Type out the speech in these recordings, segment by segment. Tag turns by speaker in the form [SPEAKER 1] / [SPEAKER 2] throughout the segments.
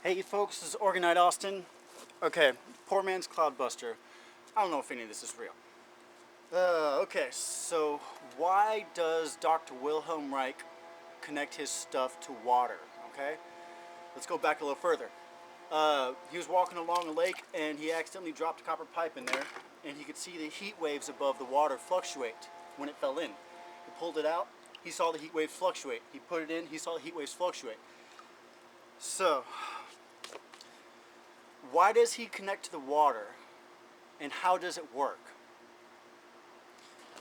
[SPEAKER 1] Hey folks, this is Orgonite Austin. Okay, poor man's Cloudbuster. I don't know if any of this is real. Okay, so why does Dr. Wilhelm Reich connect his stuff to water? Okay, let's go back a little further. He was walking along a lake and he accidentally dropped a copper pipe in there, and he could see the heat waves above the water fluctuate when it fell in. He pulled it out, he saw the heat waves fluctuate. He put it in, he saw the heat waves fluctuate. So, why does he connect to the water, and how does it work?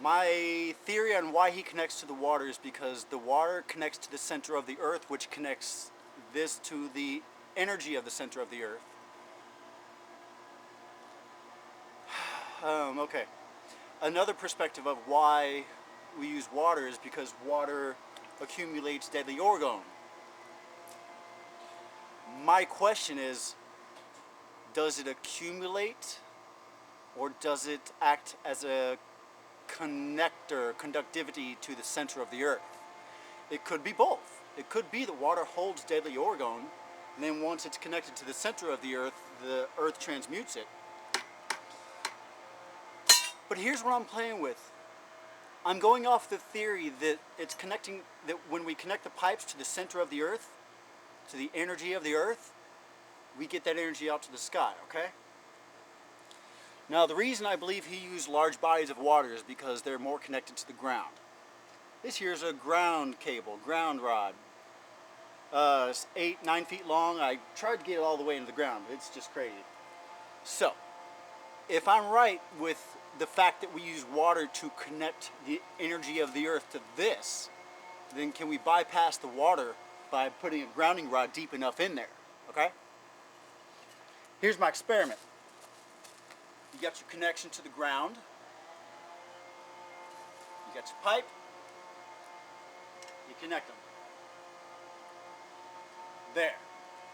[SPEAKER 1] My theory on why he connects to the water is because the water connects to the center of the earth, which connects this to the energy of the center of the earth. Okay. Another perspective of why we use water is because water accumulates deadly orgone. My question is, does it accumulate, or does it act as a conductivity to the center of the earth? It could be both. It could be the water holds deadly orgone, and then once it's connected to the center of the earth transmutes it. But here's what I'm playing with. I'm going off the theory that it's connecting, that when we connect the pipes to the center of the earth, to the energy of the earth, we get that energy out to the sky, okay? Now, the reason I believe he used large bodies of water is because they're more connected to the ground. This here's a ground cable, ground rod. It's 8-9 feet long. I tried to get it all the way into the ground, but it's just crazy. So, if I'm right with the fact that we use water to connect the energy of the earth to this, then can we bypass the water by putting a grounding rod deep enough in there, okay? Here's my experiment. You got your connection to the ground. You got your pipe. You connect them. There.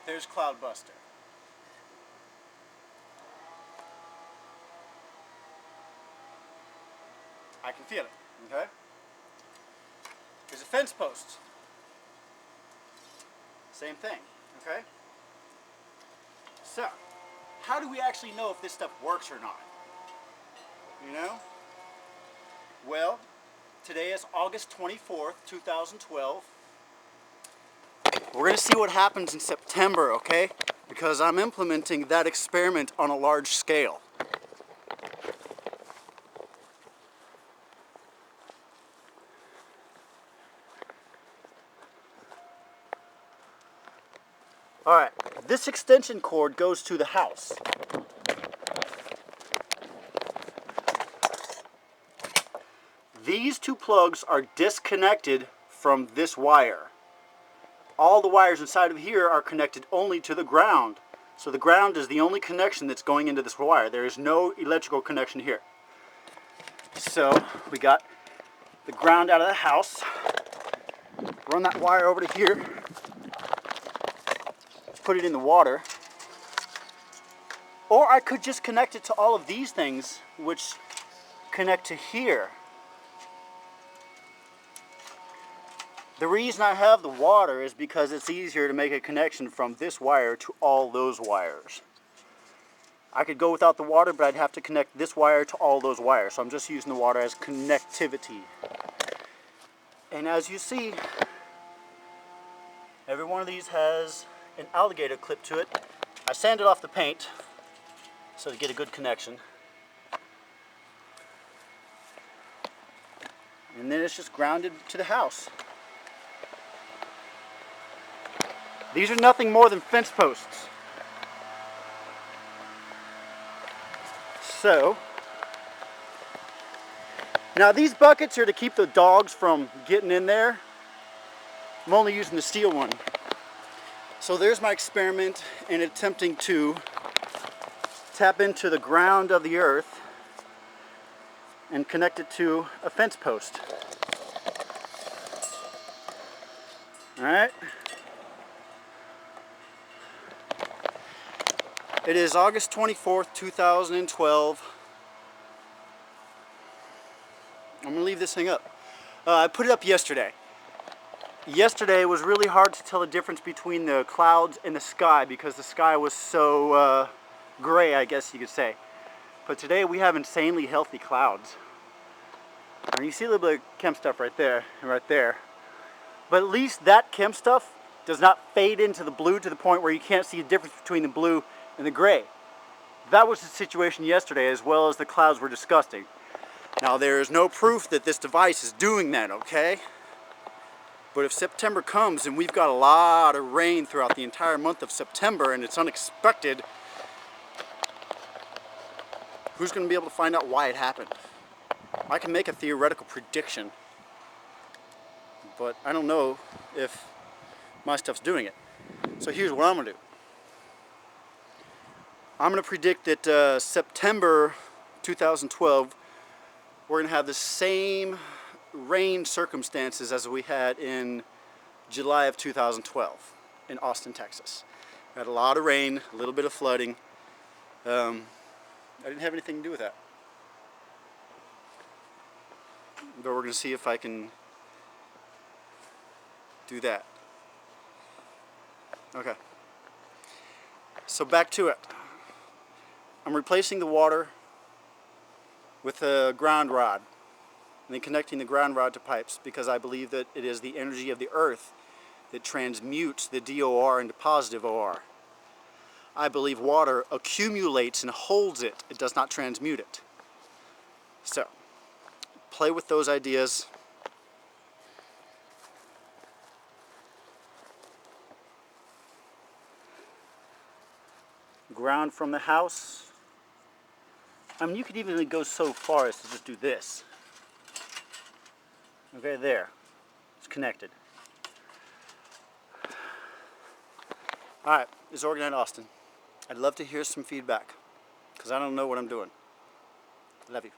[SPEAKER 1] There's Cloudbuster. I can feel it, okay? There's a fence post. Same thing, okay? So, how do we actually know if this stuff works or not? You know? Well, today is August 24th, 2012. We're going to see what happens in September, okay? Because I'm implementing that experiment on a large scale. Alright, this extension cord goes to the house. These two plugs are disconnected from this wire. All the wires inside of here are connected only to the ground. So the ground is the only connection that's going into this wire. There is no electrical connection here. So we got the ground out of the house. Run that wire over to here. Put it in the water. Or I could just connect it to all of these things, which connect to here. The reason I have the water is because it's easier to make a connection from this wire to all those wires. I could go without the water, but I'd have to connect this wire to all those wires. So I'm just using the water as connectivity. And as you see, every one of these has an alligator clip to it. I sanded off the paint so to get a good connection. And then it's just grounded to the house. These are nothing more than fence posts. So, now these buckets are to keep the dogs from getting in there. I'm only using the steel one. So there's my experiment in attempting to tap into the ground of the earth and connect it to a fence post. Alright. It is August 24th, 2012. I'm going to leave this thing up. I put it up yesterday. Yesterday was really hard to tell the difference between the clouds and the sky because the sky was so gray, I guess you could say. But today we have insanely healthy clouds. And you see a little bit of chem stuff right there and right there. But at least that chem stuff does not fade into the blue to the point where you can't see a difference between the blue and the gray. That was the situation yesterday, as well as the clouds were disgusting. Now there is no proof that this device is doing that, okay? But if September comes and we've got a lot of rain throughout the entire month of September and it's unexpected, who's going to be able to find out why it happened? I can make a theoretical prediction, but I don't know if my stuff's doing it. So here's what I'm going to do. I'm going to predict that September 2012, we're going to have the same rain circumstances as we had in July of 2012 in Austin, Texas. We had a lot of rain, a little bit of flooding. I didn't have anything to do with that. But we're going to see if I can do that. Okay. So back to it. I'm replacing the water with a ground rod and then connecting the ground rod to pipes because I believe that it is the energy of the earth that transmutes the DOR into positive OR. I believe water accumulates and holds it. It does not transmute it. So, play with those ideas. Ground from the house. I mean, you could even go so far as to just do this. Okay, there. It's connected. Alright, this is Orgonite Austin. I'd love to hear some feedback, because I don't know what I'm doing. I love you.